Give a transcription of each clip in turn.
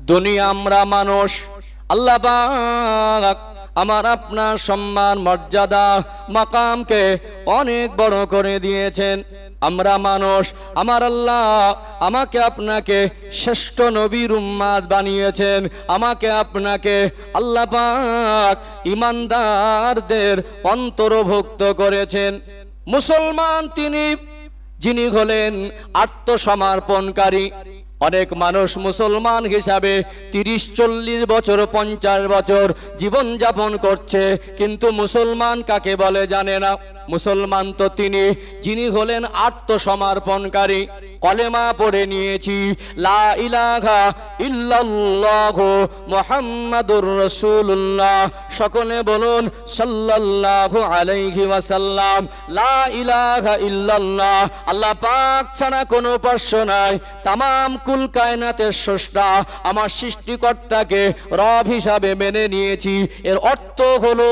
দুনিয়া আমরা মানুষ, আল্লাহ পাক আমার আপনার সম্মান মর্যাদা মাকামকে অনেক বড় করে দিয়েছেন। আমরা মানুষ, আমার আল্লাহ আমাকে আপনাকে শ্রেষ্ঠ নবীর উম্মাত বানিয়েছেন। আমাকে আপনাকে আল্লাহ পাক ঈমানদারদের অন্তর্ভুক্ত করেছেন। মুসলমান তিনি যিনি হলেন আত্মসমর্পণকারী। অনেক মানুষ মুসলমান হিসাবে 30-40 বছর 50 বছর জীবন যাপন করছে, কিন্তু মুসলমান কাকে বলে জানে না। মুসলমান তো তিনি যিনি হলেন আত্মসমর্পণকারী। কলেমা পড়ে নিয়েছি, লা ইলাহা ইল্লাল্লাহু মুহাম্মাদুর রাসূলুল্লাহ। সকলে বলুন সাল্লাল্লাহু আলাইহি ওয়াসাল্লাম। লা ইলাহা ইল্লাল্লাহ, আল্লাহ পাক ছাড়া কোনো উপাস্য নাই। তামাম কুল কায়নাতের স্রষ্টা আমার সৃষ্টিকর্তাকে রব হিসাবে মেনে নিয়েছি। এর অর্থ হলো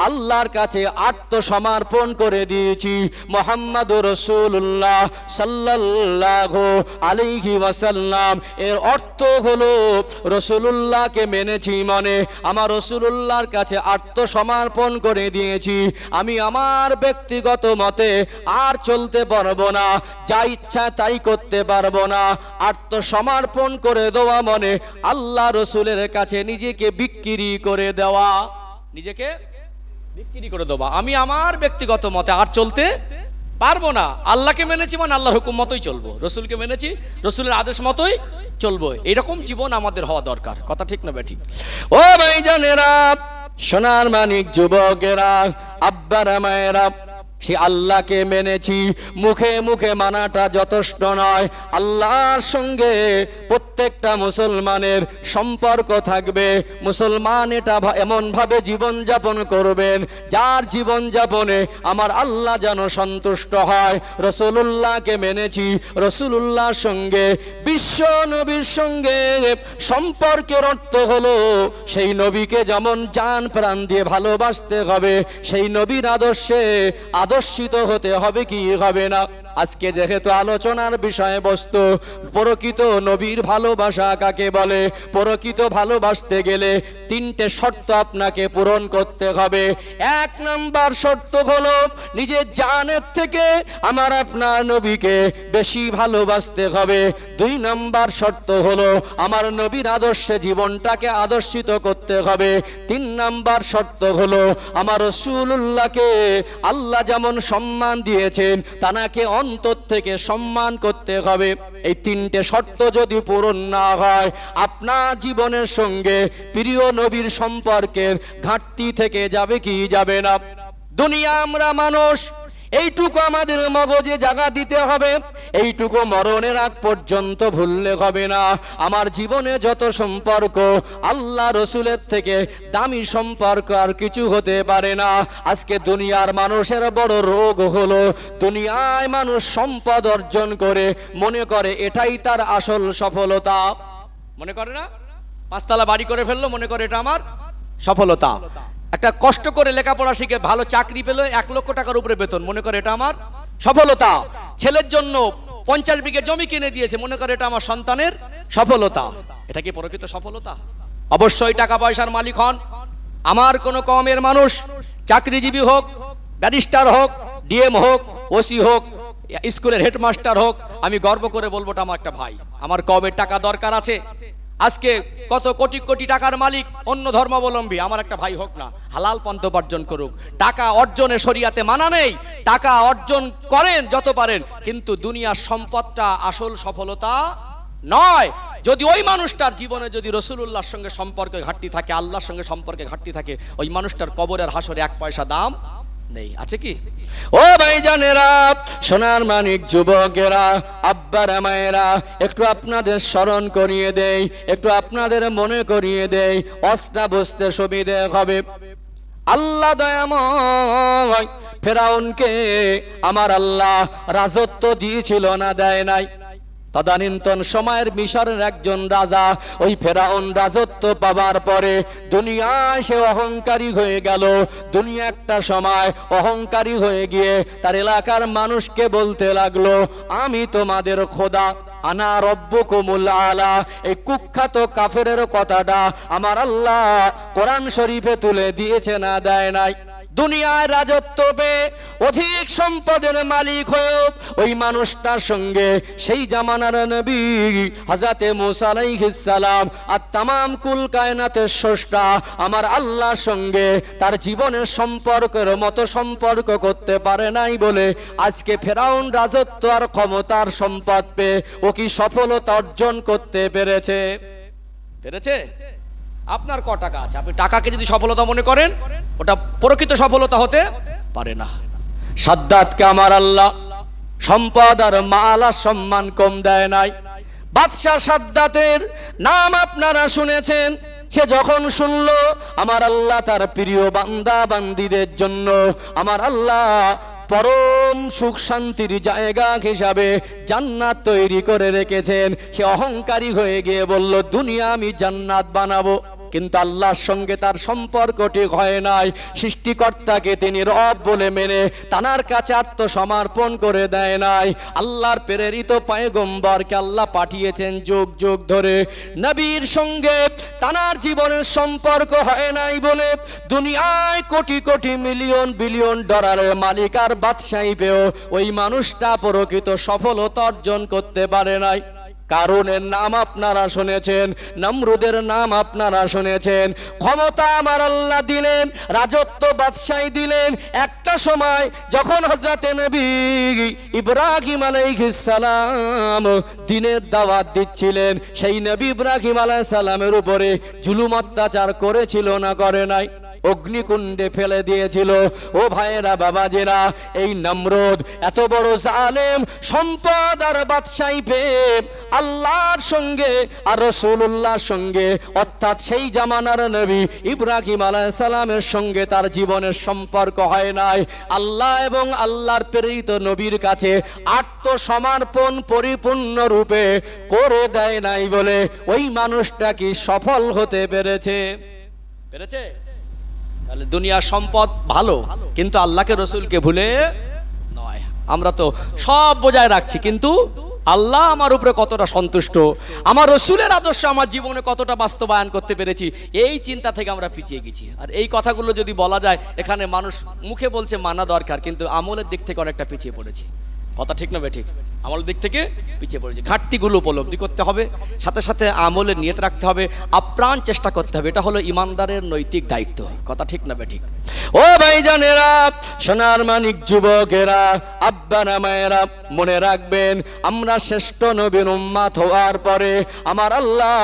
আল্লাহর কাছে আত্মসমর্পণ করে দিয়েছি। মুহাম্মাদুর রাসূলুল্লাহ সাল্লাল্লাহু আলাইহি ওয়াসাল্লাম, এর অর্থ হলো রাসূলুল্লাহকে মেনেছি, মানে আমার রাসূলুল্লাহর কাছে আত্মসমর্পণ করে দিয়েছি। আমি আমার ব্যক্তিগত মতে আর চলতে পারবো না, যা ইচ্ছা তাই করতে পারবো না। আত্মসমর্পণ করে দেওয়া মানে আল্লাহ রসুলের কাছে নিজেকে বিক্রি করে দেওয়া, নিজেকে বিক্রি করে দেওয়া। আমি আমার ব্যক্তিগত মতে আর চলতে পারবো না। আল্লাহকে মেনেছি মানে আল্লাহর হুকুম মতোই চলবো, রসুলকে মেনেছি রসুলের আদেশ মতোই চলবো। এরকম জীবন আমাদের হওয়া দরকার। কথা ঠিক না বেঠিক? ও ভাইজানেরা, সোনার মানিক যুবকেরা, আব্বারা মায়েরা, সে আল্লাহকে মেনেছি, মুখে মুখে মানাটা যথেষ্ট নয়। আল্লাহর সঙ্গে প্রত্যেকটা মুসলমানের সম্পর্ক থাকবে। মুসলমান এটা এমন ভাবে জীবন যাপন করবেন যার জীবন যাপনে আমার আল্লাহ যেন সন্তুষ্ট হয়। রাসূলুল্লাহকে মেনেছি, রাসূলুল্লাহর সঙ্গে বিশ্ব নবীর সঙ্গে সম্পর্কের অর্থ হলো সেই নবীকে যেমন জান প্রাণ দিয়ে ভালোবাসতে হবে, সেই নবীর আদর্শে আদর্শিত হতে হবে কি হবে না। আজকে যেহেতু আলোচনার বিষয়বস্তু প্রকৃত নবীর ভালোবাসা কাকে বলে, প্রকৃত ভালোবাসতে গেলে 3টে শর্ত আপনাকে পূরণ করতে হবে। 1 নাম্বার শর্ত হলো নিজের জানের থেকে আমার আপনার নবীকে বেশি ভালোবাসতে হবে। 2 নাম্বার শর্ত হলো আমার নবীর আদর্শে জীবনটাকে আদর্শিত করতে হবে। 3 নাম্বার শর্ত হলো আমার রাসূলুল্লাহকে আল্লাহ যেমন সম্মান দিয়েছেন তাকে অন্তর থেকে সম্মান করতে হবে। এই 3টে শর্ত যদি পূরণ না হয় আপনার জীবনের সঙ্গে প্রিয় নবীর সম্পর্কের ঘাটতি থেকে যাবে কি যাবে না। দুনিয়া আমরা মানুষ, এইটুকু আমাদের মগজে জায়গা দিতে হবে। এইটুকু মরণের আগ পর্যন্ত ভুললে হবে না। আমার জীবনে যত সম্পর্ক আল্লাহ রসুলের থেকে দামি সম্পর্ক আর কিছু হতে পারে না। আজকে দুনিয়ার মানুষের বড় রোগ হলো দুনিয়ায় মানুষ সম্পদ অর্জন করে মনে করে এটাই তার আসল সফলতা। মনে করে না? 5 তলা বাড়ি করে ফেললো, মনে করে এটা আমার সফলতা। একটা কষ্ট করে লেখাপড়া শিখে ভালো চাকরি পেল, 1 লক্ষ টাকার উপরে বেতন, মনে করে এটা আমার সফলতা। ছেলের জন্য 50 বিঘে জমি কিনে দিয়েছে, মনে করে এটা আমার সন্তানের সফলতা। এটা কি প্রকৃত সফলতা? অবশ্যই টাকা পয়সার মালিক হন। আমার কোনো কমের মানুষ চাকরিজীবী হোক, ব্যারিস্টার হোক, ডিএম হোক, ওসি হোক, স্কুলের হেডমাস্টার হোক, আমি গর্ব করে বলবো এটা আমার একটা ভাই। আমার কমের টাকা দরকার আছে। আজকে কত কোটি কোটি টাকার মালিক অন্য ধর্মাবলম্বী, আমার একটা ভাই হোক না, হালাল পন্থা উপার্জন করুক। টাকা অর্জনে শরিয়াতে মানা নেই, টাকা অর্জন করেন যত পারেন, কিন্তু দুনিয়ার সম্পদটা আসল সফলতা নয়। যদি ওই মানুষটার জীবনে যদি রাসূলুল্লাহর সঙ্গে সম্পর্কে ঘাটতি থাকে, আল্লাহর সঙ্গে সম্পর্কে ঘাটতি থাকে, ওই মানুষটার কবরের হাসরে 1 পয়সা দাম নেই। আছে কি? ও ভাইজানেরা, সোনার মানিক যুবকেরা, আব্বারা মায়েরা, একটু আপনাদের স্মরণ করিয়ে দেই, একটু আপনাদের মনে করিয়ে দেই, অস্তা বুঝতে সুবিধে হবে। আল্লাহ দয়াময় ফেরাউনকে আমার আল্লাহ রাজত্ব দিয়েছিল না দেয় নাই? তদানীন্তন সময়ের মিশরের একজন রাজা, ওই ফেরাউন রাজত্ব পাবার পরে দুনিয়ায় সে অহংকারী হয়ে গেল। দুনিয়া একটা সময় অহংকারী হয়ে গিয়ে তার এলাকার মানুষকে বলতে লাগলো, আমি তোমাদের খোদা, আনা রব্বুকুমুল আলা, এই কুখ্যাত কাফেরের কথাটা আমার আল্লাহ কোরআন শরীফে তুলে দিয়েছে না দেয় নাই? দুনিয়ায় রাজত্ব পেয়ে অধিক সম্পদের মালিক হয়ে ওই মানুষটার সঙ্গে সেই জামানার নবী হযরতে মুসা আলাইহিস সালাম আর তামাম কুল কায়নাতের স্রষ্টা আমার আল্লাহর সঙ্গে তার জীবনের সম্পর্কের মতো সম্পর্ক করতে পারে নাই বলে আজকে ফেরাউন রাজত্ব আর ক্ষমতার সম্পদ পেয়ে ও কি সফলতা অর্জন করতে পেরেছে? পেরেছে? আপনার ক টাকা আছে, আপনি টাকাকে যদি সফলতা মনে করেন, ওটা প্রকৃত সফলতা হতে পারে না। সাদ্দাতকে আমার আল্লাহ সম্পদ আর মাল আর সম্মান কম দেয় নাই। বাদশাহ সাদ্দাতের নাম আপনারা শুনেছেন। সে যখন শুনলো আমার আল্লাহ তার প্রিয় বান্দা বান্দীদের জন্য আমার আল্লাহ পরম সুখ শান্তির জায়গা হিসাবে জান্নাত তৈরি করে রেখেছেন, সে অহংকারী হয়ে গিয়ে বলল, দুনিয়া আমি জান্নাত বানাবো। কিন্তু আল্লাহর সঙ্গে তার সম্পর্ক ঠিক হয় নাই। সৃষ্টিকর্তাকে তিনি রব বলে মেনে তানার কাছে আত্মসমর্পণ করে দেয় নাই। আল্লাহর প্রেরিত পয়গম্বরকে আল্লাহ পাঠিয়েছেন যুগ যুগ ধরে, নবীর সঙ্গে তানার জীবনের সম্পর্ক হয় নাই বলে দুনিয়ায় কোটি কোটি মিলিয়ন বিলিয়ন ডলারের মালিক আর বাদশাহী পেয়েও ওই মানুষটা প্রকৃত সফলতা অর্জন করতে পারে নাই। কারণের নাম আপনারা শুনেছেন, নমরুদের নাম আপনারা শুনেছেন। ক্ষমতা আমার আল্লাহ দিলেন, রাজত্ব বাদশাহী দিলেন। একটা সময় যখন হযরতে নবী ইব্রাহিম আলাইহিস সালাম দ্বীনের দাওয়াত দিচ্ছিলেন, সেই নবী ইব্রাহিম আলাইহিস সালামের উপরে জুলুম অত্যাচার করেছিল না করে নাই? অগ্নিকুণ্ডে ফেলে দিয়েছিল। ও ভাইয়েরা বাবাজেরা, এই নমরুদ এত বড় জালেম, সম্পদ আর বাদশাহী পেয়ে আল্লাহর সঙ্গে আর রাসূলুল্লাহর সঙ্গে অর্থাৎ সেই জামানার নবী ইব্রাহিম আলাইহিস সালামের সঙ্গে তার জীবনের সম্পর্ক হয় নাই। আল্লাহ এবং আল্লাহর প্রেরিত নবীর কাছে আত্মসমর্পণ পরিপূর্ণ রূপে করে দেয় নাই বলে ওই মানুষটা কি সফল হতে পেরেছে? পেরেছে? তাহলে দুনিয়ার সম্পদ ভালো, কিন্তু আল্লাহকে রসুলকে ভুলে নয়। আমরা তো সব বজায় রাখছি, কিন্তু আল্লাহ আমার উপরে কতটা সন্তুষ্ট, আমার রসুলের আদর্শ আমার জীবনে কতটা বাস্তবায়ন করতে পেরেছি, এই চিন্তা থেকে আমরা পিছিয়ে গেছি। আর এই কথাগুলো যদি বলা যায়, এখানে মানুষ মুখে বলছে মানা দরকার, কিন্তু আমলের দিক থেকে অনেকটা পিছিয়ে পড়েছি। কথা ঠিক না ঠিক? আমলের দিক থেকে পিছিয়ে পড়েছি। ঘাটতিগুলো উপলব্ধি করতে হবে, সাথে সাথে আমলের নিয়ত রাখতে হবে, আপ্রাণ চেষ্টা করতে হবে। এটা হলো ইমানদারের নৈতিক দায়িত্ব। কথা ঠিক না ঠিক? ও ভাইজানেরা, সোনার মানিক যুবকেরা, আব্বারা মায়েরা, মনে রাখবেন, আমরা শ্রেষ্ঠ নবীর উম্মত হওয়ার পরে আমার আল্লাহ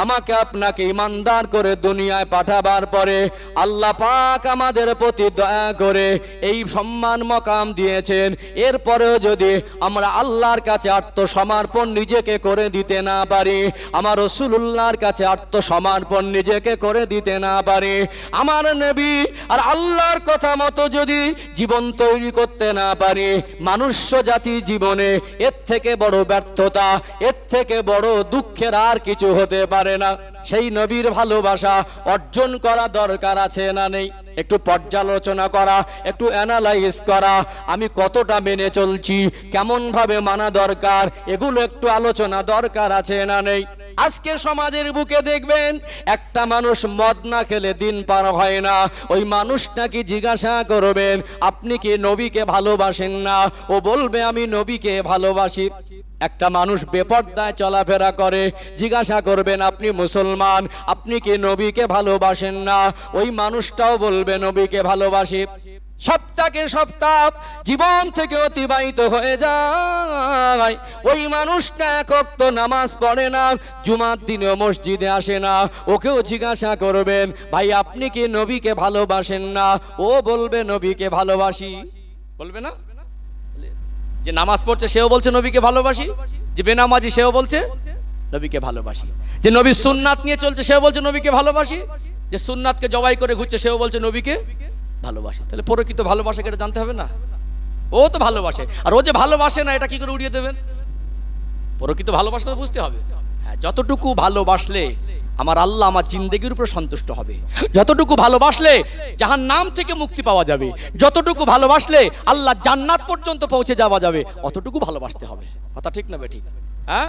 আমাকে আপনাকে ইমানদার করে দুনিয়ায় পাঠাবার পরে আল্লাহ পাক আমাদের প্রতি দয়া করে এই সম্মান মকাম দিয়েছেন। এরপরেও যদি আমরা আল্লাহর কাছে আত্মসমর্পণ নিজেকে করে দিতে না পারি, আমার রাসূলুল্লাহর কাছে আত্মসমর্পণ নিজেকে করে দিতে না পারি, আমার নবী আর আল্লাহর কথা মতো যদি জীবন তৈরি করতে না পারি, মনুষ্য জাতি জীবনে এর থেকে বড় ব্যর্থতা, এর থেকে বড় দুঃখের আর কিছু হতে পারে না। সেই নবীর ভালোবাসা অর্জন করা দরকার আছে না নেই? একটু পর্যালোচনা করা, একটু অ্যানালাইজ করা, আমি কতটা মেনে চলছি, কেমন ভাবে মানা দরকার, এগুলো একটু আলোচনা দরকার আছে না নেই? আজকে সমাজের বুকে দেখবেন একটা মানুষ মদ না খেলে দিন পার হয় না। ওই মানুষটাকে জিজ্ঞাসা করবেন, আপনি কি নবীকে ভালোবাসেন না? ও বলবে আমি নবীকে ভালোবাসি। একটা মানুষ বেপরদায় চলাফেরা করে, জিজ্ঞাসা করবেন আপনি মুসলমান, আপনি কি নবীকে ভালোবাসেন না? ওই মানুষটাও বলবে নবীকে ভালোবাসি। সপ্তাহে সপ্তাহ জীবন থেকে অতিবাহিত হয়ে যায়, ওই মানুষটা এক ওয়াক্ত নামাজ পড়ে না, জুমার দিনেও মসজিদে আসে না। ওকেও জিজ্ঞাসা করবেন, ভাই আপনি কি নবীকে ভালোবাসেন না? ও বলবে নবীকে ভালোবাসি। বলবে না? যে নামাজ পড়ছে সেও বলছে নবীকে ভালোবাসি, যে বেনামাজি সেও বলছে নবীকে ভালোবাসি, যে নবীর সুন্নাত নিয়ে চলছে সেও বলছে নবীকে ভালোবাসি, যে সুন্নাতকে জবাই করে ঘুরছে সেও বলছে নবীকে ভালোবাসি। তাহলে প্রকৃত ভালোবাসাকে এটা জানতে হবে না? ও তো ভালোবাসে, আর ও যে ভালোবাসে না এটা কি করে উড়িয়ে দেবেন? প্রকৃত ভালোবাসা বুঝতে হবে। হ্যাঁ, যতটুকু ভালোবাসলে আমার আল্লাহ আমার জিন্দেগির উপর সন্তুষ্ট হবে, যতটুকু ভালোবাসলে জাহান্নাম থেকে মুক্তি পাওয়া যাবে, যতটুকু ভালোবাসলে আল্লাহ জান্নাত পর্যন্ত পৌঁছে যাওয়া যাবে, অতটুকু ভালোবাসতে হবে। কথা ঠিক না ঠিক? হ্যাঁ,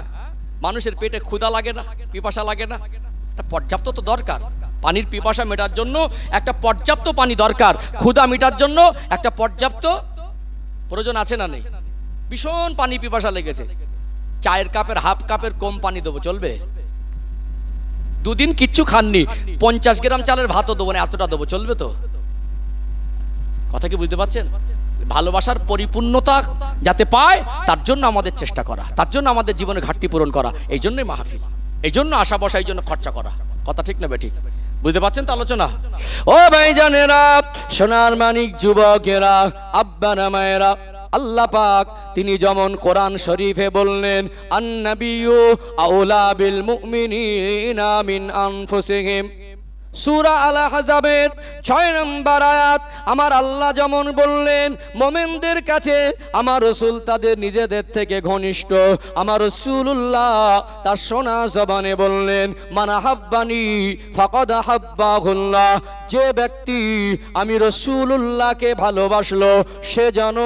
মানুষের পেটে ক্ষুধা লাগে না, পিপাসা লাগে না? একটা পর্যাপ্ত তো দরকার। পানির পিপাসা মেটার জন্য একটা পর্যাপ্ত পানি দরকার, ক্ষুধা মেটার জন্য একটা পর্যাপ্ত প্রয়োজন আছে না নেই? ভীষণ পানি পিপাসা লেগেছে, চায়ের কাপের হাফ কাপের কম পানি দেবো চলবে? দুদিন কিচ্ছু খাননি, 50 গ্রাম চালের ভাতও দেবো না, এতটা দেবো, চলবে তো? কথা কি বুঝতে পারছেন? ভালোবাসার পরিপূর্ণতা যাতে পায় তার জন্য আমাদের চেষ্টা করা, তার জন্য আমাদের জীবনে ঘাটতি পূরণ করা, এই জন্যই মাহফিল, এই জন্য আশা বসা, এই জন্য খরচা করা। কথা ঠিক না বেঠিক? বুঝতে পারছেন তো আলোচনা? ও ভাইজানেরা, সোনার মানিক যুবকেরা, আব্বারা মায়েরা, আল্লাহ পাক তিনি যেমন কোরআন শরীফে বললেন, আন-নাবিয়্যু আওলা বিল মুমিনিনা মিন আনফুসিহিম, সূরা আল আহজাবের 6 নম্বর আয়াত। আমার আল্লাহ যেমন বললেন মুমিনদের কাছে আমার রাসূল তাদের নিজেদের থেকে ঘনিষ্ঠ। আমার রাসূলুল্লাহ তার শোনা জবানে বললেন, মান আহাব্বানি ফাকাদ আহাব্বাহুল্লাহ, যে ব্যক্তি আমি রাসূলুল্লাহকে ভালোবাসলো সে যেন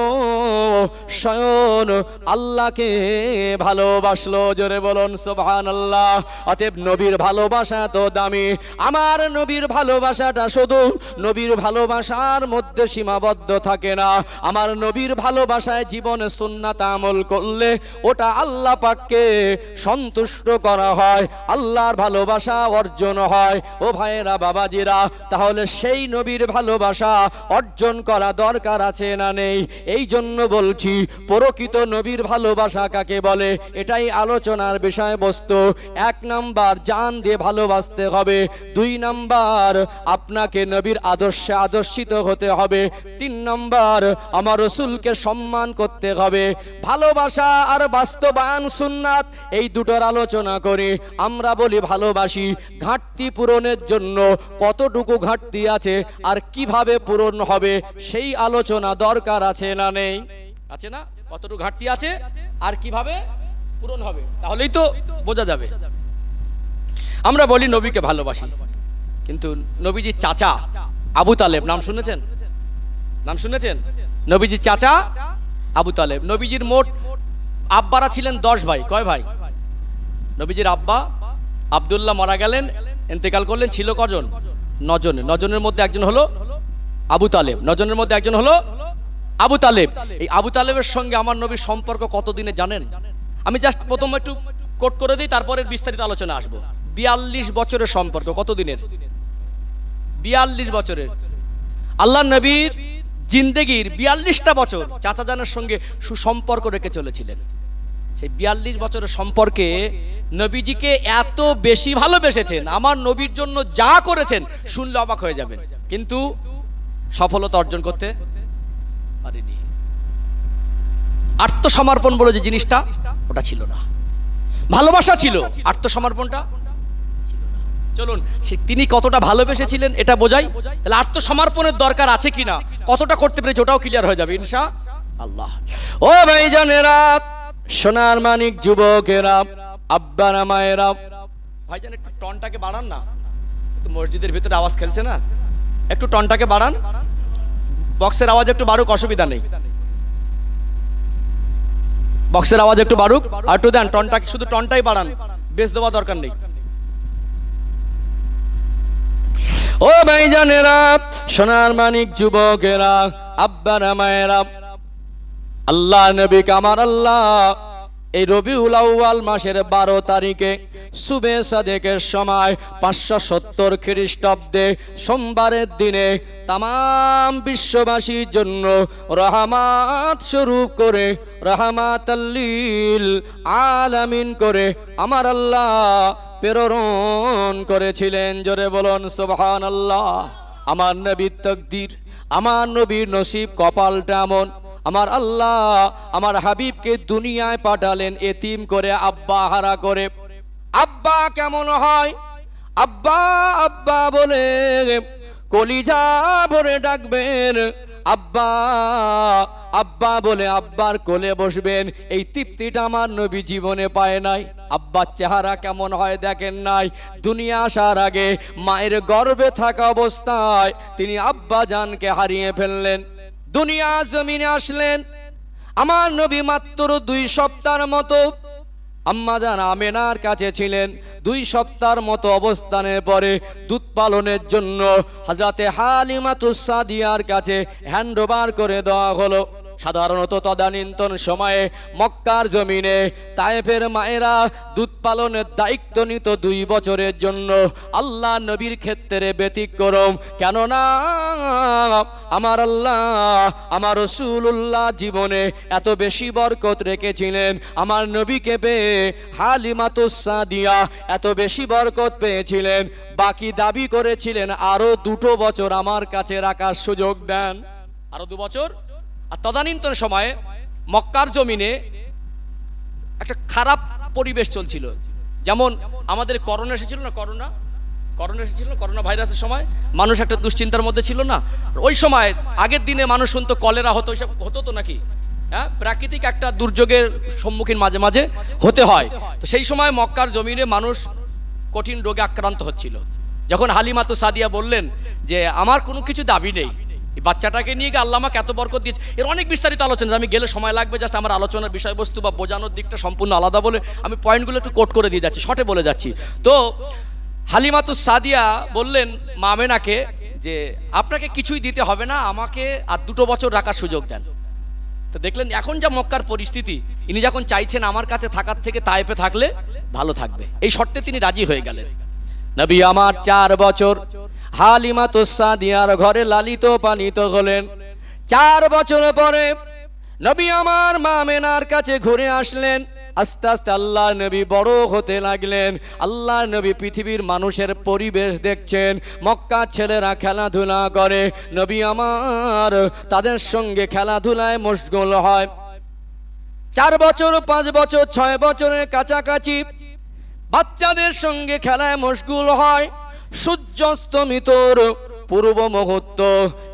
স্বয়ং আল্লাহকে ভালোবাসলো। জোরে বলুন সুবহানাল্লাহ। অতএব নবীর ভালোবাসা তো দামি। আমার নবীর ভালোবাসাটা শুধু নবীর ভালোবাসার মধ্যে সীমাবদ্ধ থাকে না। আমার নবীর ভালোবাসায় জীবনে সুন্নাত আমল করলে ওটা আল্লাহ পাককে সন্তুষ্ট করা হয়, আল্লাহর ভালোবাসা অর্জন হয়। ও ভাইয়েরা, বাবাজিরা, তাহলে সেই নবীর ভালোবাসা অর্জন করা দরকার আছে না নেই? এই জন্য বলছি, প্রকৃত নবীর ভালোবাসা কাকে বলে এটাই আলোচনার বিষয়বস্তু। 1 নাম্বার, জান দিয়ে ভালোবাসতে হবে। 2 নাম্বার, আপনাকে নবীর আদর্শে আদর্শিত হতে হবে। 3 নাম্বার, আমার রাসূলকে সম্মান করতে হবে। ভালোবাসা আর বাস্তবায়ন সুন্নাত, এই দুটোর আলোচনা করে আমরা বলি ভালোবাসি। ঘাটতি পূরণের জন্য কতটুকু ঘাটতি আছে আর কিভাবে পূরণ হবে সেই আলোচনা দরকার আছে না নেই? আছে না? কতটুকু ঘাটতি আছে আর কিভাবে পূরণ হবে, তাহলেই তো বোঝা যাবে। আমরা বলি নবীকে ভালোবাসি, কিন্তু নবীজির চাচা আবু তালেব, নাম শুনেছেন? নাম শুনেছেন? নবীজির চাচা আবু তালেব। নবীজির মোট আব্বারা ছিলেন 10 ভাই। কয় ভাই? নবীজির আব্বা আব্দুল্লাহ মারা গেলেন, ইন্তেকাল করলেন, ছিল কজন? 9 জন। 9 জনের মধ্যে একজন হলো আবু তালেব। 9 জনের মধ্যে একজন হলো আবু তালেব। এই আবু তালেবের সঙ্গে আমার নবীর সম্পর্ক কতদিনে জানেন? আমি জাস্ট প্রথম একটু কোট করে দিই, তারপরে বিস্তারিত আলোচনা আসবো। 42 বছরের সম্পর্ক। কত দিনের? 42 বছরের। আল্লাহ নবীর জিন্দেগির 42টা বছর চাচা জানের সঙ্গে সুসম্পর্ক রেখে চলেছিলেন। সেই 42 বছরের সম্পর্কে নবীজিকে এত বেশি ভালোবেসেছেন, আমার নবীর জন্য যা করেছেন শুনলে অবাক হয়ে যাবেন, কিন্তু সফলতা অর্জন করতে পারেনি। আত্মসমর্পণ বলে যে জিনিসটা, ওটা ছিল না। ভালোবাসা ছিল, আত্মসমর্পণটা ছিল না। চলুন তিনি কতটা ভালোবেসেছিলেন এটা বোঝাই, তাহলে আত্মসমর্পণের দরকার আছে কিনা, কতটা করতে পেরেছে ওটাও ক্লিয়ার হয়ে যাবে ইনশাআল্লাহ। ও ভাইজানেরা, সোনার মানিক যুবকেরা, আব্বারা মায়েরা, ভাইজান একটু টনটাকে বাড়ান না, একটু মসজিদের ভিতরে আওয়াজ খেলছে না, একটু টনটাকে বাড়ান। বক্সের আওয়াজ একটু বাড়ুক, অসুবিধা নেই, বক্সের আওয়াজ একটু বাড়ুক, আর একটু দেন টনটাকে, শুধু টনটাই বাড়ান, বেশ দেওয়া দরকার নেই। ও ভাইজানেরা, সোনার মানিক যুবকেরা, আব্বারা মায়েরা, আল্লাহ নবী আমার আল্লাহ এই রবিউল আউয়াল মাসের 12 তারিখে সুবে সাদেকের সময় 570 খ্রিস্টাব্দে সোমবারের দিনে তামাম বিশ্ববাসীর জন্য রহমত স্বরূপ করে, রহমাতাল লিল আলামিন করে আমার আল্লাহ প্রেরণ করেছিলেন। জোরে বলুন সুবহানাল্লাহ। আমার নবীর তাকদীর, আমার নবীর নসিব, কপালটা এমন, আমার আল্লাহ আমার হাবিবকে দুনিয়ায় পাঠালেন এতিম করে, আব্বা হারা করে। আব্বা কেমন হয়? আব্বা আব্বা বলে কলিজা ভরে ডাকবেন, আব্বা আব্বা বলে আব্বার কোলে বসবেন। এই তৃপ্তিটা আমার নবী জীবনে পায় নাই। আব্বার চেহারা কেমন হয় দেখেন নাই? দুনিয়া আসার আগে মায়ের গর্ভে থাকা অবস্থায় তিনি আব্বা জানকে হারিয়ে ফেললেন। দুনিয়া জমিনে আসলেন আমার নবী মাত্র 2 সপ্তাহের মতো। আম্মাজান আমেনার কাছে ছিলেন। 2 সপ্তাহের মতো অবস্থানের পরে দুধ পালনের জন্য হযরতে হালিমাতুস সাদিয়ার কাছে হ্যান্ড ওভার করে দেওয়া হলো। সাধারণত তদানীন্তন সময়ে মক্কার জমিনে তায়েফের মায়েরা দুধ পালনের দায়িত্ব নিত 2 বছরের জন্য। আল্লাহ নবীর ক্ষেত্রে ব্যতিক্রম, কেননা আমার আল্লাহ আমার রাসূলুল্লাহ জীবনে এত বেশি বরকত রেখেছিলেন, আমার নবীকে পেয়ে হালিমাতুস সাদিয়া এত বেশি বরকত পেয়েছিলেন, বাকি দাবি করেছিলেন আরো 2 বছর আমার কাছে রাখার সুযোগ দেন, আরো 2 বছর। আর তদানীন্তন সময়ে মক্কার জমিনে একটা খারাপ পরিবেশ চলছিল, যেমন আমাদের করোনা এসেছিল না, করোনা ভাইরাসের সময় মানুষ একটা দুশ্চিন্তার মধ্যে ছিল না। ওই সময় আগের দিনে মানুষ শুনতো কলেরা হতো, ওইসব হতো তো নাকি, হ্যাঁ, প্রাকৃতিক একটা দুর্যোগের সম্মুখীন মাঝে মাঝে হতে হয়। তো সেই সময় মক্কার জমিনে মানুষ কঠিন রোগে আক্রান্ত হচ্ছিল। যখন হালিমাতুস সাদিয়া বললেন যে আমার কোনো কিছু দাবি নেই, এই বাচ্চাটাকে নিয়ে গিয়ে আল্লাহ আমাকে এত বরকত দিয়েছে, এর অনেক বিস্তারিত আলোচনা, আমি গেলে সময় লাগবে, জাস্ট আমার আলোচনার বিষয়বস্তু বা বোঝানোর দিকটা সম্পূর্ণ আলাদা বলে আমি পয়েন্টগুলো একটু কোট করে দিয়ে যাচ্ছি, শর্টে বলে যাচ্ছি। তো হালিমাতুস সাদিয়া বললেন মা আমেনাকে যে আপনাকে কিছুই দিতে হবে না, আমাকে আর 2 বছর রাখার সুযোগ দেন। তো দেখলেন এখন যা মক্কার পরিস্থিতি, ইনি যখন চাইছেন আমার কাছে থাকার থেকে তায়েফে থাকলে ভালো থাকবে, এই শর্তে তিনি রাজি হয়ে গেলেন। নবী আমার 4 বছর হালিমাতুস সাদিয়ার ঘরে লালিত পালিত হলেন। 4 বছর পরে নবী আমার মা আমেনার কাছে ঘুরে আসলেন। আস্তে আস্তে আল্লাহ নবী বড় হতে লাগলেন। আল্লাহ নবী পৃথিবীর মানুষের পরিবেশ দেখছেন, মক্কার ছেলেরা খেলাধুলা করে, নবী আমার তাদের সঙ্গে খেলাধুলায় মশগুল হয়। 4 বছর 5 বছর 6 বছরের কাছাকাছি বাচ্চাদের সঙ্গে খেলায় মশগুল হয়। সূর্যাস্তমিতর পূর্ব মুহূর্ত,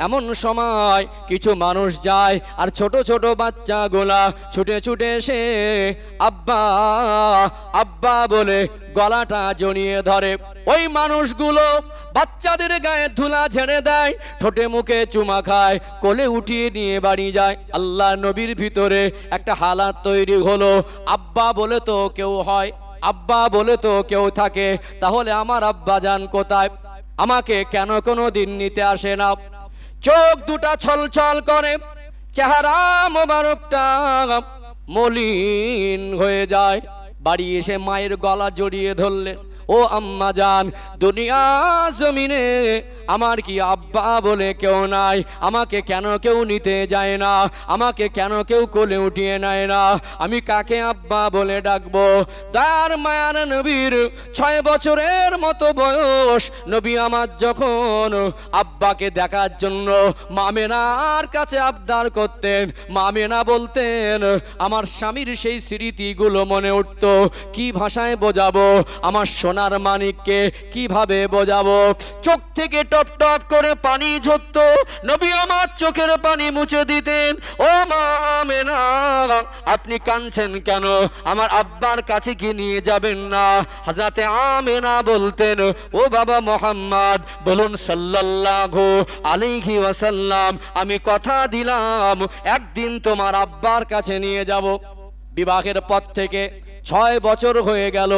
এমন সময় কিছু মানুষ যায় আর ছোট ছোট বাচ্চাগুলা ছুটে ছুটে এসে আব্বা আব্বা বলে গলাটা জড়িয়ে ধরে। ওই মানুষগুলো বাচ্চাদের গায়ে ধুলা ঝেড়ে দেয়, ঠোঁটে মুখে চুমা খায়, কোলে উঠিয়ে নিয়ে বাড়ি যায়। আল্লাহ নবীর ভিতরে একটা হালাত তৈরি হলো, আব্বা বলে তো কেউ হয়, আব্বা বলে তো কেউ থাকে, তাহলে আমার আব্বা জান কোথায়, আমাকে কেন কোনো দিন নিতে আসে না। চোখ দুটা ছলছল করে, চেহারা মোবারকটা মলিন হয়ে যায়। বাড়ি এসে মায়ের গলা জড়িয়ে ধরলেন, ও আম্মা জান, দুনিয়া জমিনে আমার কি আব্বা বলে কেউ নাই, আমাকে কেন কেউ নিতে যায় না, আমাকে কেন কেউ কোলে উঠিয়ে নেয় না, আমি কাকে আব্বা বলে ডাকবো। তার মায়ার নবীর 6 বছরের মতো বয়স, নবী আমার যখন আব্বাকে দেখার জন্য মা আমেনার কাছে আবদার করতেন, মা আমেনা বলতেন আমার স্বামীর সেই স্মৃতিগুলো মনে উঠত, কি ভাষায় বোঝাবো আমার সোনার মানিককে, কিভাবে বোঝাবো। চোখ থেকে টপ টপ করে পানি ঝরতো, নবী আমার চোখের পানি মুছে দিতেন। ও মা আমেনা, আপনি কাঁদছেন কেন, আমার আব্বার কাছে কি নিয়ে যাবেন না? হযরতে আমেনা বলতেন, ও বাবা মুহাম্মদ, বলুন সাল্লাল্লাহু আলাইহি ওয়াসাল্লাম, আমি কথা দিলাম একদিন তোমার আব্বার কাছে নিয়ে যাব। বিবাহের পর থেকে 6 বছর হয়ে গেল,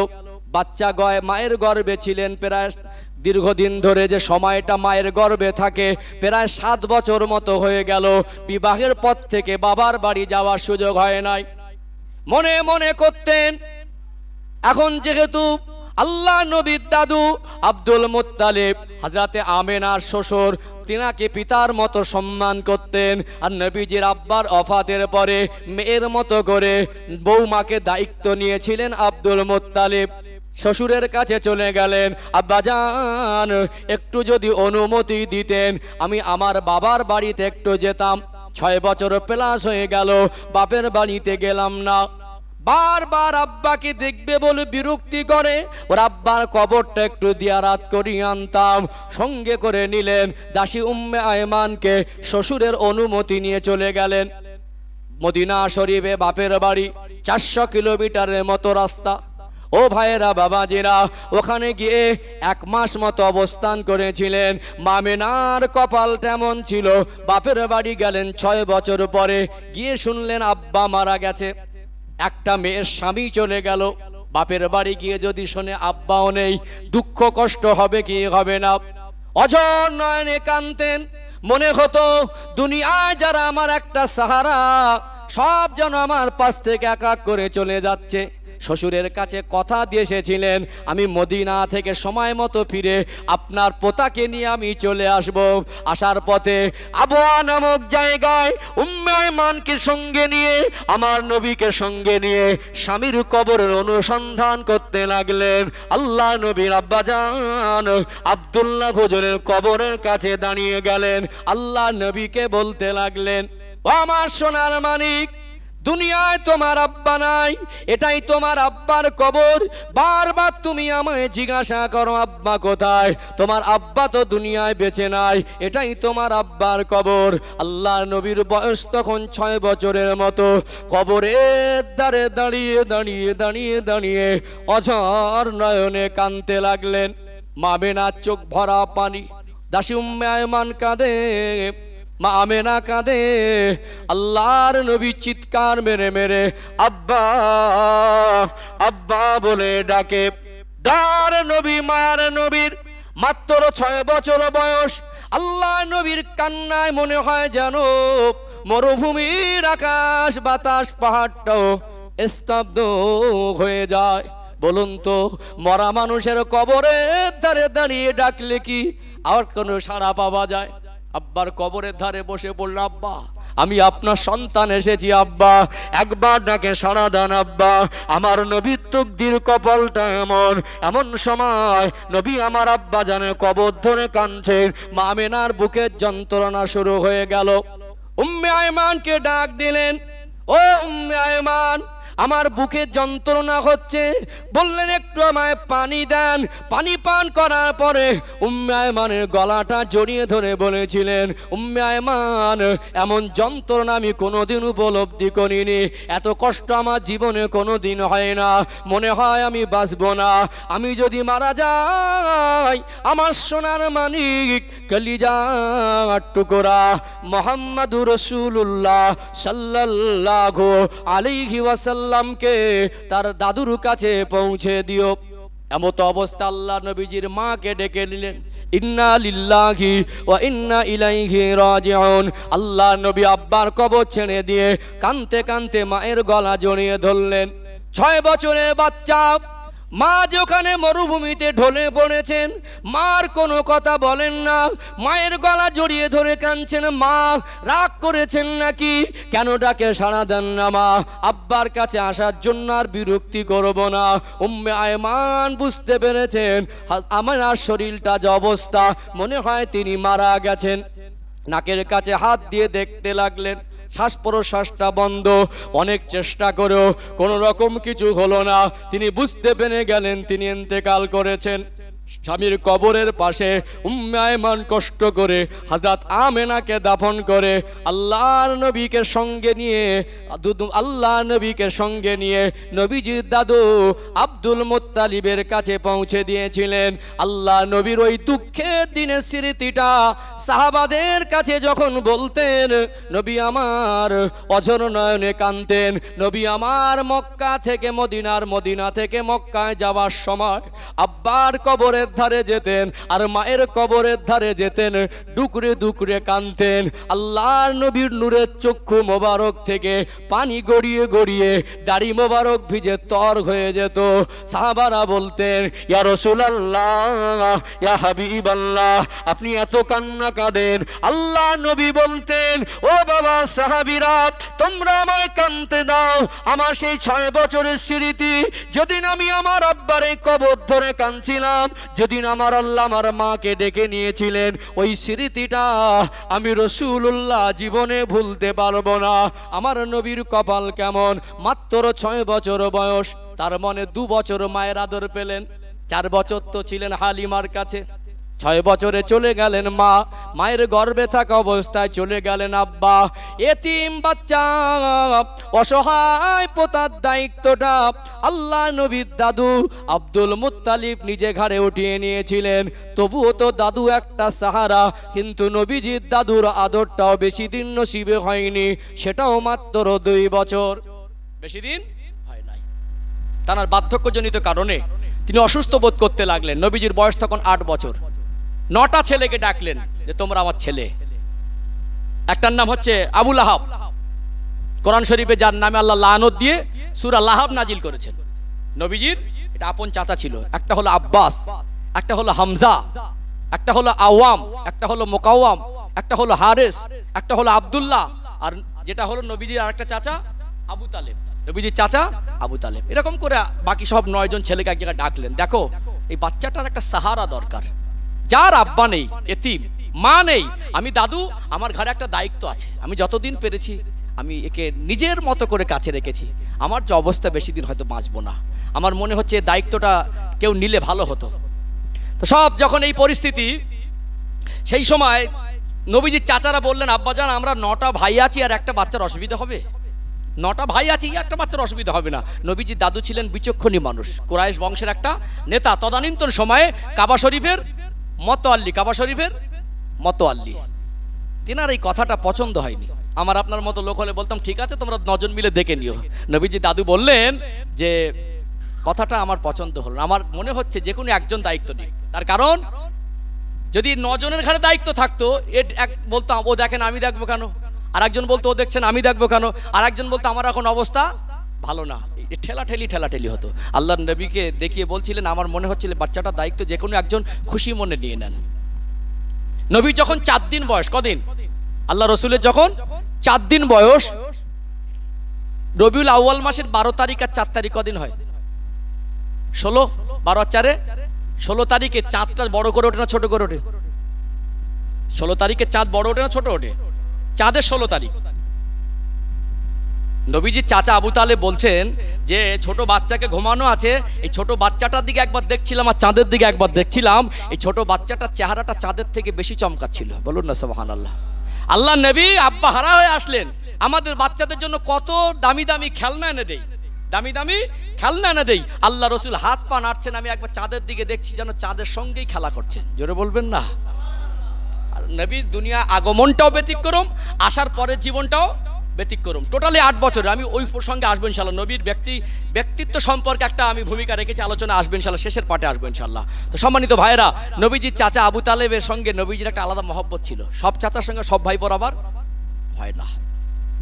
বাচ্চা মায়ের গর্ভে ছিলেন প্রায় দীর্ঘদিন ধরে, যে সময়টা মায়ের গর্ভে থাকে প্রায় 7 বছর মতো হয়ে গেল। বিবাহের পর থেকে বাবার বাড়ি যাওয়ার সুযোগ হয় নাই। মনে মনে করতেন, এখন যেহেতু আল্লাহ নবীর দাদু আব্দুল মুত্তালিব হযরতে আমেনার শ্বশুর, তিনাকে পিতার মতো সম্মান করতেন, আর নবীজির আব্বার ওফাতের পরে মেয়ের মতো করে বৌমাকে দায়িত্ব নিয়েছিলেন আব্দুল মুত্তালিব। শ্বশুরের কাছে চলে গেলেন, আব্বাজান একটু যদি অনুমতি দিতেন আমি আমার বাবার বাড়িতে একটু যেতাম। 6 বছর প্লাস হয়ে গেল, বাপের বাড়িতে গেলাম না। বারবার আব্বাকে দেখবে বলে বিরক্তি করে, ওর আব্বার কবরটা একটু জিয়ারত করিয়ে আনতাম। সঙ্গে করে নিলেন দাসী উম্মে আয়মানকে, শ্বশুরের অনুমতি নিয়ে চলে গেলেন মদিনা শরীফে বাপের বাড়ি। 400 কিলোমিটারের মতো রাস্তা। ও ভাইয়েরা, বাবাজিরা, ওখানে গিয়ে 1 মাস মতো অবস্থান করেছিলেন। মা আমেনার কপাল তেমন ছিল, বাপের বাড়ি গেলেন 6 বছর পরে, গিয়ে শুনলেন আব্বা মারা গেছে। একটা মেয়ের স্বামী চলে গেল, বাপের বাড়ি গিয়ে যদি শোনে আব্বাও নেই, দুঃখ কষ্ট হবে কি হবে না? অঝর নয়নে কাঁদতেন, মনে হতো দুনিয়ায় যারা আমার একটা সাহারা, সব যেন আমার পাশ থেকে এক এক করে চলে যাচ্ছে। শ্বশুরের কাছে কথা দিয়ে এসেছিলেন, আমি মদিনা থেকে সময় মতো ফিরে আপনার পোতাকে নিয়ে আমি চলে আসব। আসার পথে আবওয়া নামক জায়গায় উম্মে আয়মানকে সঙ্গে নিয়ে, আমার নবীকে সঙ্গে নিয়ে স্বামীর কবরের অনুসন্ধান করতে লাগলেন। আল্লাহ নবীর আব্বাজান আব্দুল্লাহ হুজুরের কবরের কাছে দাঁড়িয়ে গেলেন। আল্লাহ নবীকে বলতে লাগলেন, ও আমার সোনার মানিক, দুনিয়ায় তোমার আব্বা নাই, এটাই তোমার আব্বার কবর। বারবার তুমি আমায় জিজ্ঞাসা করো আব্বা কোথায়, তোমার আব্বা তো দুনিয়ায় বেঁচে নাই, এটাই তোমার আব্বার কবর। আল্লাহ নবীর বয়স তখন 6 বছরের মতো। কবরের ধারে দাঁড়িয়ে দাঁড়িয়ে দাঁড়িয়ে দাঁড়িয়ে অঝর নয়নে কাঁদতে লাগলেন। মা আমেনার চোখ ভরা পানি, দাসী উম্মে আয়মান কাঁদে, মা আমেনা কাঁদে। আল্লাহর নবী চিৎকার মেরে মেরে আব্বা আব্বা বলে ডাকে। দার নবী, মায়ার নবীর মাত্র 6 বছর বয়স। আল্লাহ নবীর কান্নায় মনে হয় যেন মরুভূমির আকাশ বাতাস পাহাড়টাও স্তব্ধ হয়ে যায়। বলুন তো, মরা মানুষের কবরের ধারে দাঁড়িয়ে ডাকলে কি আর কোনো সাড়া পাওয়া যায়? আব্বার কবরের ধারে বসে বলল, আব্বা আমি আপনার সন্তান এসেছি আব্বা, একবার ডাকে সাড়া দেন আব্বা। আমার নবীর তকদির কপালটা এমন, এমন সময় নবী আমার আব্বা জানে কবর ধরে কাঁদছেন। মা আমেনার বুকের যন্ত্রণা শুরু হয়ে গেল। উম্মে আয়মানকে ডাক দিলেন, ও উম্মে আয়মান, আমার বুকে যন্ত্রণা হচ্ছে। বললেন, একটু আমায় পানি দেন। পানি পান করার পরে উম্মে আয়মানের গলাটা জড়িয়ে ধরে বলেছিলেন, উম্মে আয়মান, এমন যন্ত্রণা আমি কোনোদিন উপলব্ধি করিনি, এত কষ্ট আমার জীবনে কোনোদিন হয় না। মনে হয় আমি বাঁচব না। আমি যদি মারা যাই, আমার সোনার মানিক কলিজার টুকরা মুহাম্মাদুর রাসূলুল্লাহ সাল্লাল্লাহু আলাইহি ওয়াসাল্লাম কে তার দাদুর কাছে পৌঁছে দিও। এমত অবস্থা আল্লাহ নবীজির মাকে ডেকে নিলেন। ইন্না লিল্লাহি ওয়া ইন্না ইলাইহি রাজিউন। আল্লাহ নবী আব্বার কবর ছেড়ে দিয়ে কাঁদতে কাঁদতে মায়ের গলা জড়িয়ে ধরলেন। 6 বছরের বাচ্চা, মা যেখানে মরুভূমিতে ঢলে পড়েছেন, মার কোনো কথা বলেন না, মায়ের গলা জড়িয়ে ধরে কাঁদছেন। মা রাগ করেছেন নাকি? কেন ডাকে সাড়া দেন না মা? আব্বার কাছে আসার জন্য আর বিরক্তি করব না। উম্মে আয়মান বুঝতে পেরেছেন আমার শরীরটা যে অবস্থা, মনে হয় তিনি মারা গেছেন। নাকের কাছে হাত দিয়ে দেখতে লাগলেন, শ্বাস প্রশ্বাসটা বন্ধ। অনেক চেষ্টা করেও কোনো রকম কিছু হলো না। তিনি বুঝতে পেরে গেলেন তিনি ইন্তেকাল করেছেন। স্বামীর কবরের পাশে উম্মে আয়মান কষ্ট করে হযরত আমেনাকে দাফন করে আল্লাহর নবীকে সঙ্গে নিয়ে নবীজির দাদু আব্দুল মুত্তালিবের কাছে পৌঁছে দিয়েছিলেন। আল্লাহ নবীর ওই দুঃখের দিনের স্মৃতিটা সাহাবাদের কাছে যখন বলতেন, নবী আমার অঝর নয়নে কাঁদতেন। নবী আমার মক্কা থেকে মদিনার, মদিনা থেকে মক্কায় যাওয়ার সময় আব্বার কবরে ধারে যেতেন আর মায়ের কবরের ধারে যেতেন, ডুকরে ডুকরে কাঁদতেন। আল্লাহর নবীর নূরের চক্ষু মোবারক থেকে পানি গড়িয়ে গড়িয়ে দাড়ি মোবারক ভিজে তর হয়ে যেত। সাহাবারা বলতেন, ইয়া রাসূলুল্লাহ, ইয়া হাবিবাল্লাহ, আপনি এত কান্না কাঁদেন? আল্লাহ নবী বলতেন, ও বাবা সাহাবীরা, তোমরা আমায় কাঁদতে দাও। আমার সেই 6 বছরের স্মৃতি, যেদিন আমি আমার আব্বার এই কবর ধরে কাঁদছিলাম, যেদিন আমার আল্লাহ আমার মাকে ডেকে নিয়েছিলেন, ওই স্মৃতিটা আমি রাসূলুল্লাহ জীবনে ভুলতে পারবো না। আমার নবীর কপাল কেমন! মাত্র 6 বছর বয়স, তার মনে 2 বছর মায়ের আদর পেলেন। 4 বছর তো ছিলেন হালিমার কাছে। 6 বছরে চলে গেলেন মা, মায়ের গর্ভে থাকা অবস্থায় চলে গেলেন আব্বা। এতিম বাচ্চা, অসহায় পোতার দায়িত্বটা আল্লাহ নবীর দাদু আব্দুল মুত্তালিব নিজে ঘাড়ে উঠিয়ে নিয়েছিলেন। তবুও তো দাদু একটা সাহারা, কিন্তু নবীজির দাদুর আদরটাও বেশি দিন নসিবে হয়নি, সেটাও মাত্র 2 বছর। বেশি দিন তার বার্ধক্যজনিত কারণে তিনি অসুস্থ বোধ করতে লাগলেন। নবীজির বয়স তখন 8 বছর। 9টা ছেলেকে ডাকলেন যে তোমরা আমার ছেলে। একটার নাম হচ্ছে আবু লাহাব, কোরআন শরীফে যার নামে আল্লাহ লানত দিয়ে সূরা লাহাব নাজিল করেছেন। নবীজির এটা আপন চাচা ছিল। একটা হলো আব্বাস, একটা হলো হামজা, একটা হলো আওয়াম, একটা হলো মুকাওয়াম, একটা হলো হারেস, একটা হলো আব্দুল্লাহ, আর যেটা হলো নবীজির আরেকটা চাচা আবু তালেব। নবীজির চাচা আবু তালেব। এরকম করে বাকি সব 9 জন ছেলেকে এক জায়গায় ডাকলেন। দেখো এই বাচ্চাটার একটা সাহারা দরকার, যার আব্বা নেই, এতিম, মা নেই। আমি দাদু, আমার ঘরে একটা দায়িত্ব আছে, আমি যতদিন পেরেছি আমি একে নিজের মতো করে কাছে রেখেছি। আমার যে অবস্থা বেশি দিন হয়তো বাঁচবো না, আমার মনে হচ্ছে দায়িত্বটা কেউ নিলে ভালো হতো। তো সব যখন এই পরিস্থিতি, সেই সময় নবীজির চাচারা বললেন আব্বাজান আমরা 9টা ভাই আছি আর একটা বাচ্চার অসুবিধা হবে? 9টা ভাই আছি, একটা বাচ্চার অসুবিধা হবে না। নবীজির দাদু ছিলেন বিচক্ষণী মানুষ, কুরাইশ বংশের একটা নেতা। তদানীন্তন সময়ে কাবা শরীফের মতোয়াল্লি। তিনার এই কথাটা পছন্দ হয়নি। আমার আপনার মতো লোক হলে বলতাম ঠিক আছে তোমরা 9 জন মিলে দেখে নিও। নবীজি দাদু বললেন যে কথাটা আমার পছন্দ হলো না, আমার মনে হচ্ছে যে কোনো একজন দায়িত্ব নিক। তার কারণ যদি 9 জনের ঘরে দায়িত্ব থাকতো, এক বলতো ও দেখেন আমি দেখবো কেন, আর একজন বলতো ও দেখছেন আমি দেখবো কেন, আর একজন বলতো আমার এখন অবস্থা ভালো না, ঠেলাঠেলি হতো। আল্লাহর নবীকে দেখিয়ে বলছিলেন আমার মনে হচ্ছিল বাচ্চাটার দায়িত্ব যে কোনো একজন খুশি মনে নিয়ে নেন। নবী যখন 4 দিন বয়স, কদিন? আল্লাহ রসুলের যখন 4 দিন বয়স, রবিউল আউয়াল মাসের 12 তারিখ আর 4 তারিখ কদিন হয়? 16, 12 আর 4 16 তারিখে চাঁদটা বড় করে ওঠে না ছোট করে ওঠে? 16 তারিখে চাঁদ বড় ওঠে না ছোট ওঠে? চাঁদের 16 তারিখ। নবীজির চাচা আবু তালেব বলছেন যে ছোট বাচ্চাকে ঘুমানো আছে, এই ছোট বাচ্চাটার দিকে একবার দেখছিলাম আর চাঁদের দিকে একবার দেখছিলাম, এই ছোট বাচ্চাটার চেহারাটা চাঁদের থেকে বেশি চমকাচ্ছিল। বলুন না সুবহানাল্লাহ। আল্লাহ নবী আব্বা হারা হয়ে আসলেন, আমাদের বাচ্চাদের জন্য কত দামি দামি খেলনা এনে দেই, আল্লাহ রসুল হাত পা নাড়ছেন, আমি একবার চাঁদের দিকে দেখছি যেন চাঁদের সঙ্গেই খেলা করছেন। জোরে বলবেন না। নবীর দুনিয়া আগমনটাও ব্যতিক্রম, আসার পরের জীবনটাও ব্যতিক্রম। টোটালি 8 বছর। আমি ওই প্রসঙ্গে আসবো ইনশাল্লাহ। নবীর ব্যক্তিত্ব সম্পর্কে একটা আমি ভূমিকা রেখেছি, আলোচনা আসবে ইনশাল্লাহ, শেষের পার্টে আসবো ইনশাল্লাহ। তো সম্মানিত ভাইয়েরা, নবীজির চাচা আবু তালেবের সঙ্গে নবীজির একটা আলাদা মহব্বত ছিল। সব চাচার সঙ্গে সব ভাই বরাবর হয় না।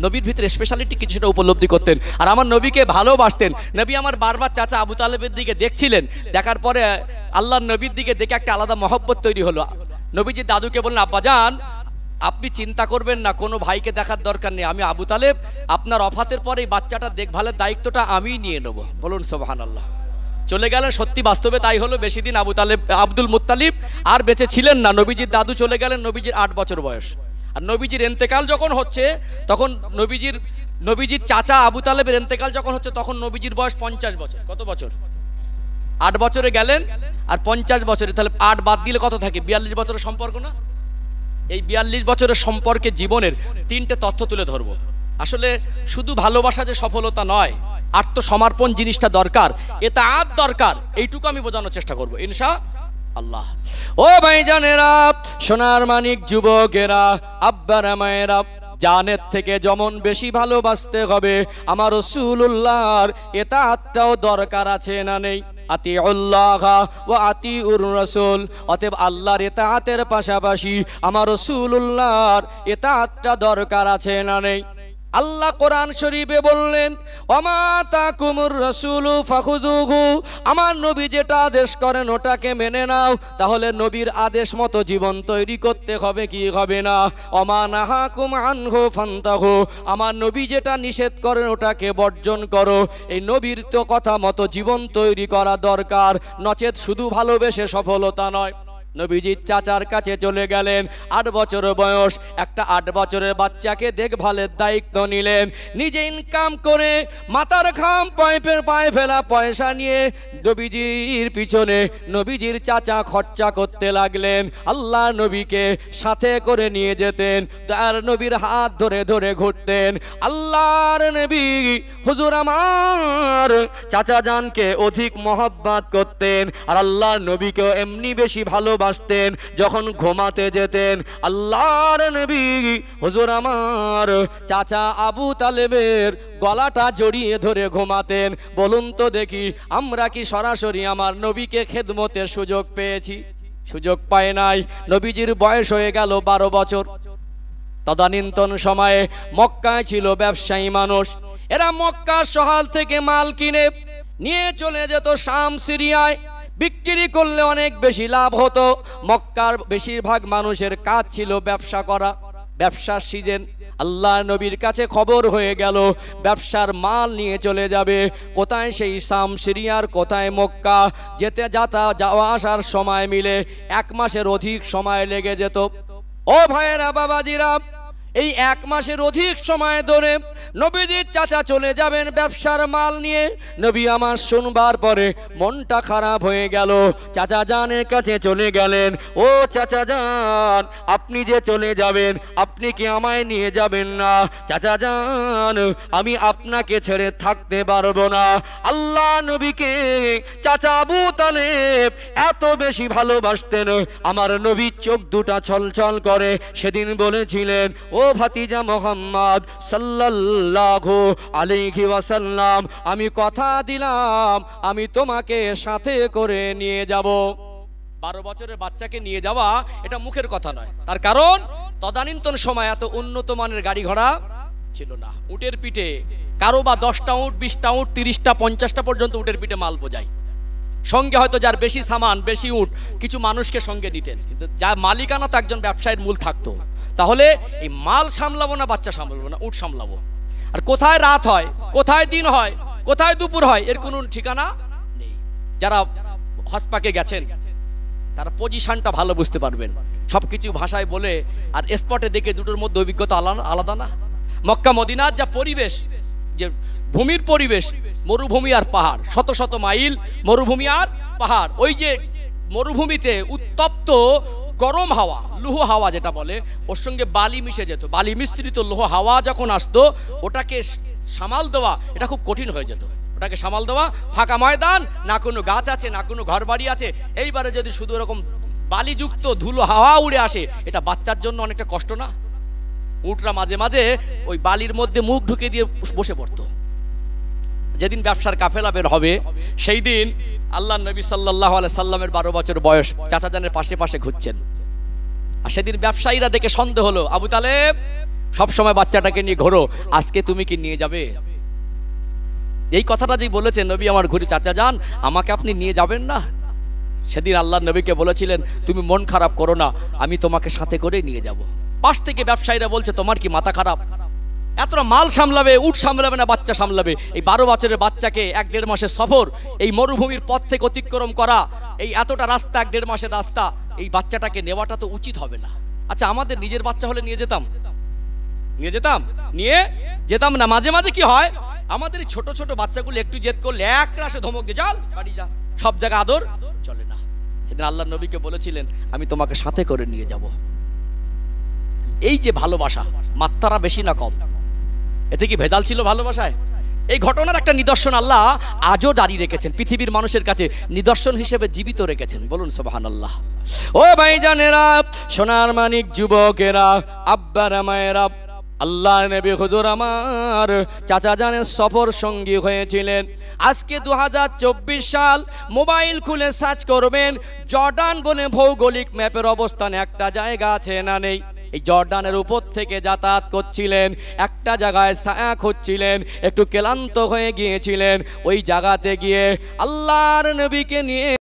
নবীর ভিতরে স্পেশালিটি কিছুটা উপলব্ধি করতেন, আর আমার নবীকে ভালোবাসতেন। নবী আমার বারবার চাচা আবু তালেবের দিকে দেখছিলেন, দেখার পরে আল্লাহর নবীর দিকে দেখে একটা আলাদা মহব্বত তৈরি হলো। নবীজি দাদুকে বললেন আব্বাজান আপনি চিন্তা করবেন না, কোনো ভাইকে দেখার দরকার নেই, আমি আবু তালেব আপনার অফাতের পরে এই বাচ্চাটার দেখভালের দায়িত্বটা আমিই নিয়ে নেব। বলুন সুবহানাল্লাহ। চলে গেলেন, সত্যি বাস্তবে তাই হলো। বেশি দিন আব্দুল মুত্তালিব আর বেঁচে ছিলেন না। নবীজির দাদু চলে গেলেন, নবীজির 8 বছর বয়স। আর নবীজির ইন্তেকাল যখন হচ্ছে, তখন নবীজির চাচা আবু তালেবের ইন্তেকাল যখন হচ্ছে, তখন নবীজির বয়স 50 বছর। কত বছর? 8 বছরে গেলেন আর 50 বছরে, তাহলে 8 বাদ দিলে কত থাকে? 42 বছরের সম্পর্ক না? এই 42 বছরের সম্পর্কে জীবনের 3টে তথ্য তুলে ধরবো। আসলে শুধু ভালোবাসা যে সফলতা নয়, আত্মসমর্পণ জিনিসটা দরকার, ইতাআত দরকার, এইটুকু আমি বোঝানোর চেষ্টা করবো ইনশাআল্লাহ। ও ভাইজানেরা, সোনার মানিক যুবকেরা, আব্বারা মায়েরা, জানের থেকে যেমন বেশি ভালোবাসতে হবে, আমার রাসূলুল্লাহর ইতাআতটাও দরকার আছে না নেই? আতিউল্লাহ ওয়া আতিউর রাসূল। অতএব আল্লাহর ইতাআতের পাশাপাশি আমার রাসূলুল্লাহর ইতাআতটা দরকার আছে না নেই? আল্লাহ কোরআন শরীফে বললেন ওমা তাকুমুর রাসূলু ফাখুযুহু, আমার নবী যেটা আদেশ করেন ওটাকে মেনে নাও। তাহলে নবীর আদেশ মতো জীবন তৈরি করতে হবে কি হবে না? ওমা নাহাকুম আনহু ফান্তাহু, আমার নবী যেটা নিষেধ করেন ওটাকে বর্জন করো। এই নবীর তো কথা মতো জীবন তৈরি করা দরকার, নচেত শুধু ভালোবেসে সফলতা নয়। নবীজির চাচার কাছে চলে গেলেন, 8 বছর বয়স, একটা 8 বছরের বাচ্চাকে দেখভালের দায়িত্ব নিলেন। নিজে ইনকাম করে মাথার ঘাম পায়ে ফেলা পয়সা নিয়ে নবীজির পিছনে নবীজির চাচা খরচা করতে লাগলেন। আল্লাহ নবীকে সাথে করে নিয়ে যেতেন, তার নবীর হাত ধরে ধরে ঘুরতেন। আল্লাহর নবী হুজুর আমার চাচা জানকে অধিক মহব্বত করতেন, আর আল্লাহর নবীকেও এমনি বেশি ভালোবাসতেন। ভালোবাসতেন, যখন ঘুমাতে যেতেন আল্লাহর নবী হুজুর আমার চাচা আবু তালেবের গলাটা জড়িয়ে ধরে ঘুমাতেন। বলুন তো দেখি, আমরা কি সরাসরি আমার নবীকে খেদমতের সুযোগ পেয়েছি? সুযোগ পায় নাই। নবীজির বয়স হয়ে গেল 12 বছর। তদানীন্তন সময়ে মক্কায় ছিল ব্যবসায়ী মানুষ। এরা মক্কার শহর থেকে মাল কিনে নিয়ে চলে যেত শাম, সিরিয়ায়। বিক্রি করলে অনেক বেশি লাভ হতো। মক্কার বেশিরভাগ মানুষের কাজ ছিল ব্যবসা করা। ব্যবসার সিজন। আল্লাহ নবীর কাছে খবর হয়ে গেল ব্যবসার মাল নিয়ে চলে যাবে। কোথায়? সেই শাম, সিরিয়ার কোথায় মক্কা। যেতে যাওয়া আসার সময় মিলে 1 মাসের অধিক সময় লেগে যেত। ও ভাইয়েরা, বাবাজিরা, এই 1 মাসের অধিক সময় ধরে নবীজির চাচা চলে যাবেন ব্যবসার মাল নিয়ে। নবী আমার শুনবার পরে মনটা খারাপ হয়ে গেল। চাচা জানের কাছে চলে গেলেন। ও চাচা জান, আপনি যে চলে যাবেন, আপনি কি আমায় নিয়ে যাবেন না? চাচা জান, আমি আপনাকে ছেড়ে থাকতে পারবো না। আল্লাহ নবীকে চাচা আবু তালেব এত বেশি ভালোবাসতেন, আমার নবীর চোখ দুটা ছলছল করে। সেদিন বলেছিলেন, ও ভাতিজা মোহাম্মদ সাল্লাল্লাহু আলাইহি ওয়াসাল্লাম, আমি কথা দিলাম আমি তোমাকে সাথে করে নিয়ে যাব। 12 বছরের বাচ্চাকে নিয়ে যাওয়া এটা মুখের কথা নয়। তার কারণ তদানীন্তন সময় এত উন্নত মানের গাড়ি ঘোড়া ছিল না। উটের পিঠে কারো বা 10টা উট, 20টা উট, 30টা, 50টা পর্যন্ত উটের পিঠে মাল বোঝায়। সঙ্গে হয়তো যার বেশি সামান, বেশি উট, কিছু মানুষকে সঙ্গে দিতেন। কিন্তু যা মালিকানা তো একজন ব্যবসায়ীর মূল থাকতো। তাহলে এই মাল সামলাবো না বাচ্চা সামলাবো না, উট সামলাবো। আর কোথায় রাত হয়, কোথায় দিন হয়, কোথায় দুপুর হয়, এর কোনো ঠিকানা নেই। যারা হজপাকে গেছেন তারা পজিশনটা ভালো বুঝতে পারবেন। সবকিছু ভাষায় বলে আর স্পটে দেখে দুটোর মধ্যে অভিজ্ঞতা আলাদা না। মক্কা মদিনার যা পরিবেশ, যে ভূমির পরিবেশ, মরুভূমি আর পাহাড়, শত শত মাইল মরুভূমি আর পাহাড়। ওই যে মরুভূমিতে উত্তপ্ত গরম হাওয়া, লৌহ হাওয়া যেটা বলে, ওর সঙ্গে বালি মিশে যেত। বালি মিশ্রিত লৌহ হাওয়া যখন আসতো, ওটাকে সামাল দেওয়া এটা খুব কঠিন হয়ে যেত। ওটাকে সামাল দেওয়া, ফাঁকা ময়দান, না কোনো গাছ আছে, না কোনো ঘর বাড়ি আছে, এইবারে যদি শুধু এরকম বালিযুক্ত ধুলো হাওয়া উড়ে আসে, এটা বাচ্চার জন্য অনেকটা কষ্ট না? উটরা মাঝে মাঝে ওই বালির মধ্যে মুখ ঢুকে দিয়ে বসে পড়তো। যেদিন ব্যবসার কাফেলা বের হবে সেই দিন আল্লাহ নবী সাল্লাল্লাহু আলাইহি সাল্লামের 12 বছর বয়স, চাচা জানের পাশে পাশে ঘুরছেন। আর সেদিন ব্যবসায়ীরা দেখে সন্দেহ হলো, আবু তালেব সবসময় বাচ্চাটাকে নিয়ে ঘোরো, আজকে তুমি কি নিয়ে যাবে? এই কথাটা যে বলেছেন নবী আমার ঘুরে, চাচা যান আমাকে আপনি নিয়ে যাবেন না? সেদিন আল্লাহ নবীকে বলেছিলেন, তুমি মন খারাপ করো না, আমি তোমাকে সাথে করে নিয়ে যাব। পাশ থেকে ব্যবসায়ীরা বলছে, তোমার কি মাথা খারাপ? এতটা মাল সামলাবে, উট সামলাবে না বাচ্চা সামলাবে? এই 12 বছরের বাচ্চাকে 1-1.5 মাসের সফর, এই মরুভূমির পথ থেকে অতিক্রম করা, এই এতটা রাস্তা, 1-1.5 মাসের রাস্তা, এই বাচ্চাটাকে নেওয়াটা তো উচিত হবে না। আচ্ছা, আমাদের নিজের বাচ্চা হলে নিয়ে যেতাম না? মাঝে মাঝে কি হয়, আমাদের এই ছোট ছোট বাচ্চাগুলো একটু জেদ করলে এক রাশে ধমক দিয়ে, চল বাড়ি যা, সব জায়গায় আদর চলে না। সেদিন আল্লাহ নবীকে বলেছিলেন, আমি তোমাকে সাথে করে নিয়ে যাব। এই যে ভালোবাসা, মাত্রা বেশি না কম? এতে কি ভেজাল ছিল ভালোবাসায়? এই ঘটনার একটা নিদর্শন আল্লাহ আজও দাঁড়িয়ে রেখেছেন, পৃথিবীর মানুষের কাছে নিদর্শন হিসেবে জীবিত রেখেছেন। বলুন সুবহানাল্লাহ। ও ভাইজানেরা, সোনার মানিক যুবকেরা, আব্বারা মায়েরা, আল্লাহ নবী হুজুর আমার চাচা জানের সফর সঙ্গী হয়েছিলেন। আজকে 2024 সাল, মোবাইল খুলে সার্চ করবেন, জর্ডান বলে ভৌগোলিক ম্যাপের অবস্থান একটা জায়গা আছে না নেই? এই জর্ডানের উপর থেকে যাতায়াত করছিলেন, একটা জায়গায় ছায়া খুঁজছিলেন, একটু ক্লান্ত হয়ে গিয়েছিলেন। ওই জায়গাতে গিয়ে আল্লাহর নবীকে নিয়ে